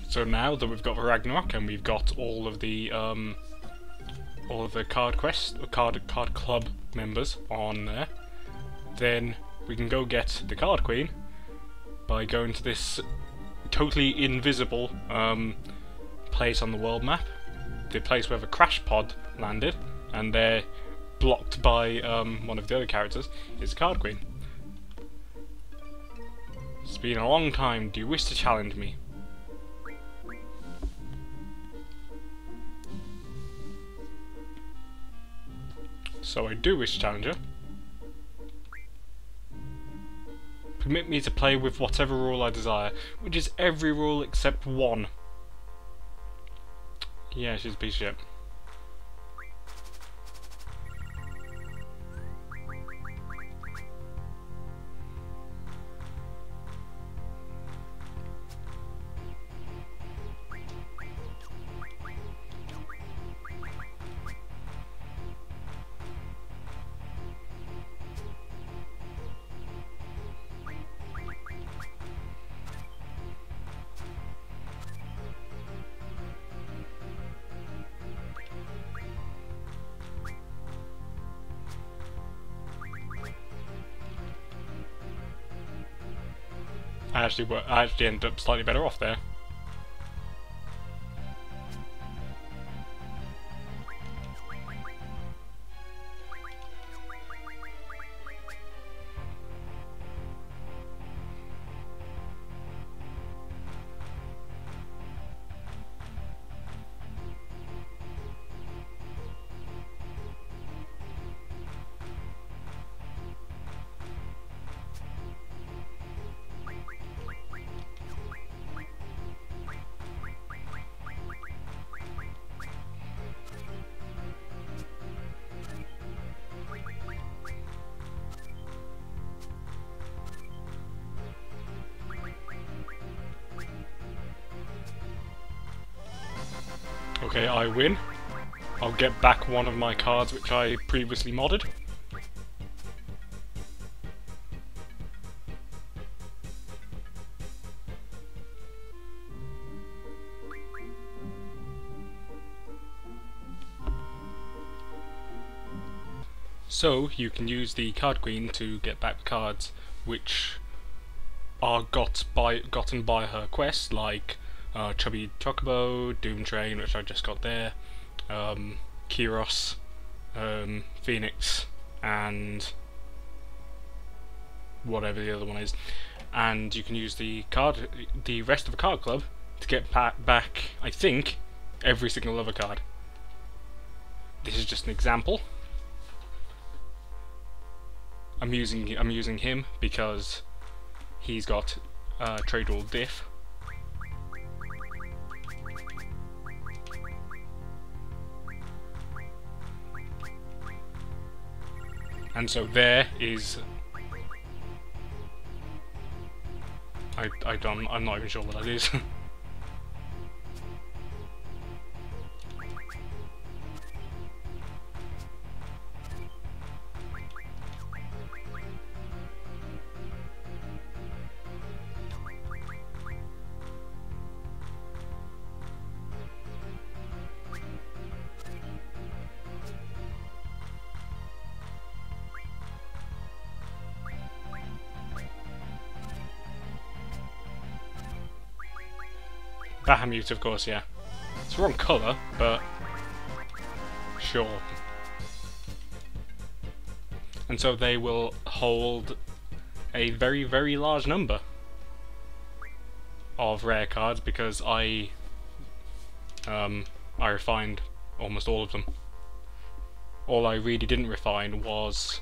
So now that we've got the Ragnarok and we've got all of the card club members on there, then we can go get the Card Queen by going to this totally invisible place on the world map, the place where the crash pod landed, and they're blocked by one of the other characters, is the Card Queen. It's been a long time, do you wish to challenge me? So I do wish to challenge her. Permit me to play with whatever rule I desire, which is every rule except one. Yeah, she's a piece of shit. I actually ended up slightly better off there. Okay, I win. I'll get back one of my cards which I previously modded. So you can use the Card Queen to get back cards which are gotten by her quest, like Chubby Chocobo, Doom Train, which I just got there, Kyros, Phoenix, and whatever the other one is. And you can use the rest of the card club to get back, I think, every single other card. This is just an example. I'm using him because he's got trade rule diff. And so there is... I'm not even sure what that is. Bahamut, of course, yeah. It's the wrong colour, but sure. And so they will hold a very, very large number of rare cards because I refined almost all of them. All I really didn't refine was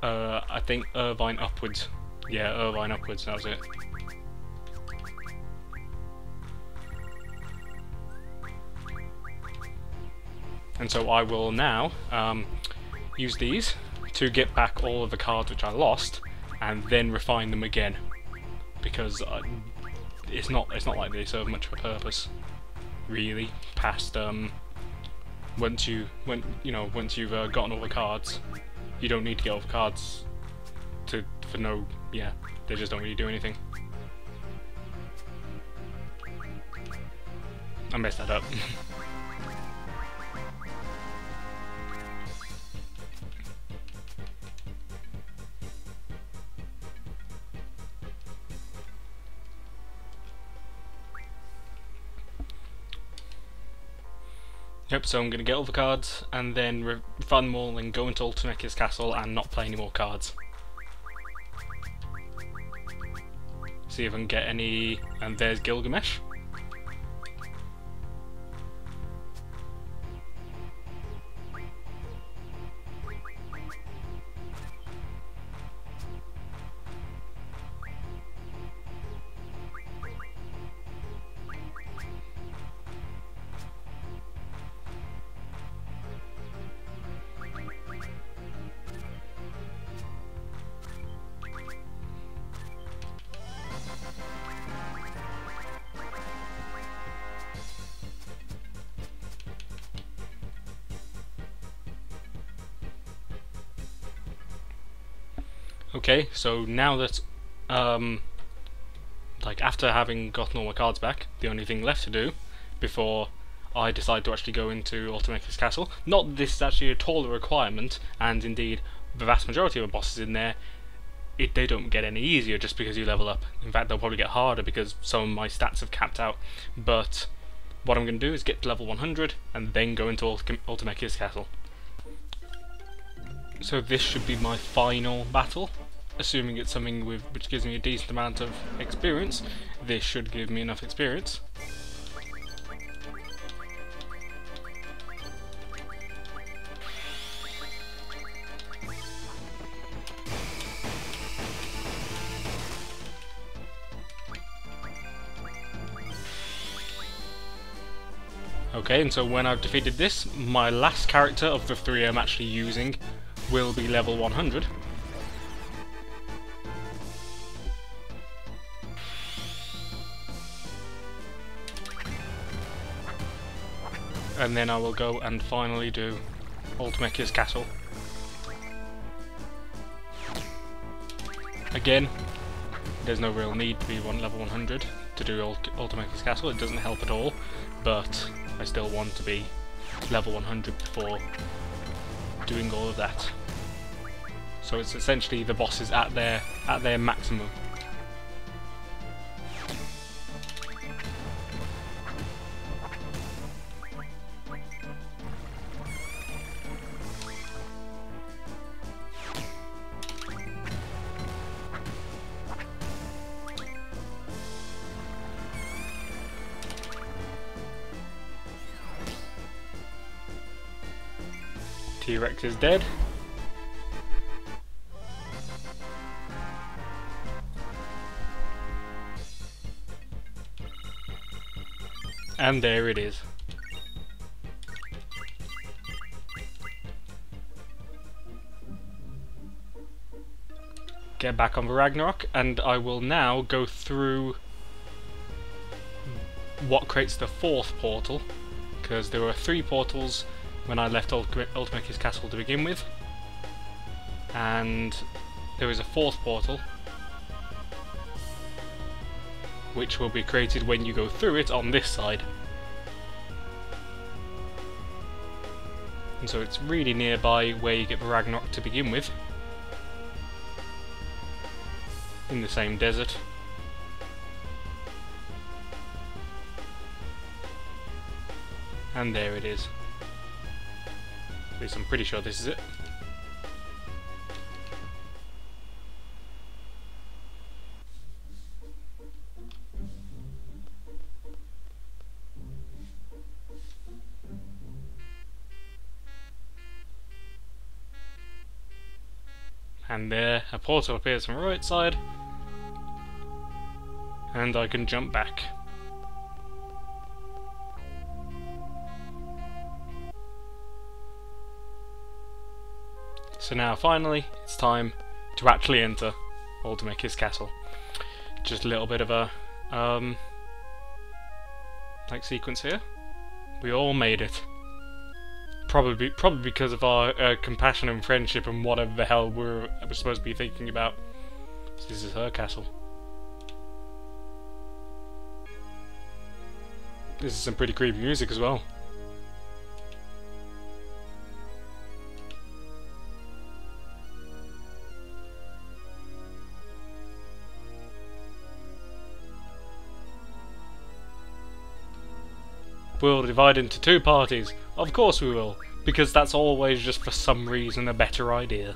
I think Irvine upwards. Yeah, Irvine upwards, that was it. And so I will now use these to get back all of the cards which I lost, and then refine them again, because it's not like they serve much of a purpose, really. Past once you've gotten all the cards, you don't need to get all the cards they just don't really do anything. I messed that up. Yep, so I'm going to get all the cards and then refund them all and go into Ultimecia's castle and not play any more cards. See if I can get any... and there's Gilgamesh. Okay, so now that, like after having gotten all my cards back, the only thing left to do before I decide to actually go into Ultimecia's castle, not that this is actually at all a requirement, and indeed the vast majority of the bosses in there, they don't get any easier just because you level up. In fact, they'll probably get harder because some of my stats have capped out, but what I'm going to do is get to level 100 and then go into Ultimecia's castle. So this should be my final battle, assuming it's something which gives me a decent amount of experience. This should give me enough experience. Okay, and so when I've defeated this, my last character of the three I'm actually using will be level 100. And then I will go and finally do Ultimecia's castle. Again, there's no real need to be level 100 to do Ultimecia's castle, it doesn't help at all, but I still want to be level 100 before doing all of that. So it's essentially the bosses at their maximum. T-Rex is dead. And there it is. Get back on the Ragnarok, and I will now go through what creates the fourth portal, because there were 3 portals when I left Ultimeca's castle to begin with, and there is a 4th portal which will be created when you go through it on this side. And so it's really nearby where you get the Ragnarok to begin with, in the same desert. And there it is. At least I'm pretty sure this is it. And there, a portal appears from the right side, and I can jump back. So now finally, it's time to actually enter Ultimeca's castle. Just a little bit of a like sequence here. We all made it. Probably because of our compassion and friendship and whatever the hell we're supposed to be thinking about. So this is her castle. This is some pretty creepy music as well. We'll divide into 2 parties. Of course we will, because that's always just for some reason a better idea.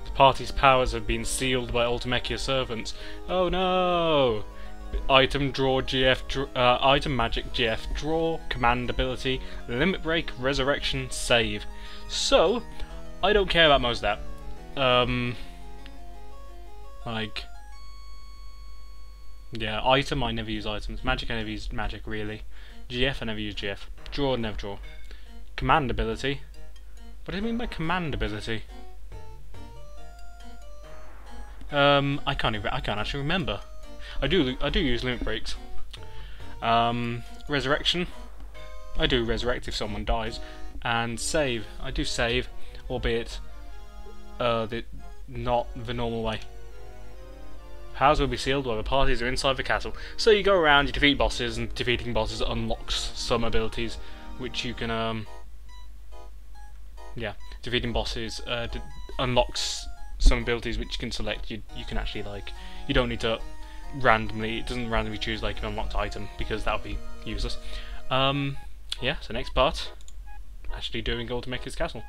The party's powers have been sealed by Ultimecia servants. Oh no! Item draw GF, item magic GF draw, command ability, limit break, resurrection, save. So, I don't care about most of that. Like, yeah, item, I never use items. Magic, I never use magic, really. GF, I never use GF. Draw, never draw. Command ability. What do you mean by command ability? I can't actually remember. I do use limit breaks. Resurrection. I do resurrect if someone dies. And save. I do save, albeit not the normal way. Powers will be sealed while the parties are inside the castle. So you go around, you defeat bosses, and defeating bosses unlocks some abilities, which you can yeah, defeating bosses unlocks some abilities which you can select. You can actually, like, you don't need to randomly, it doesn't randomly choose like an unlocked item, because that would be useless. Yeah, so next part, actually doing Ultimecia's castle.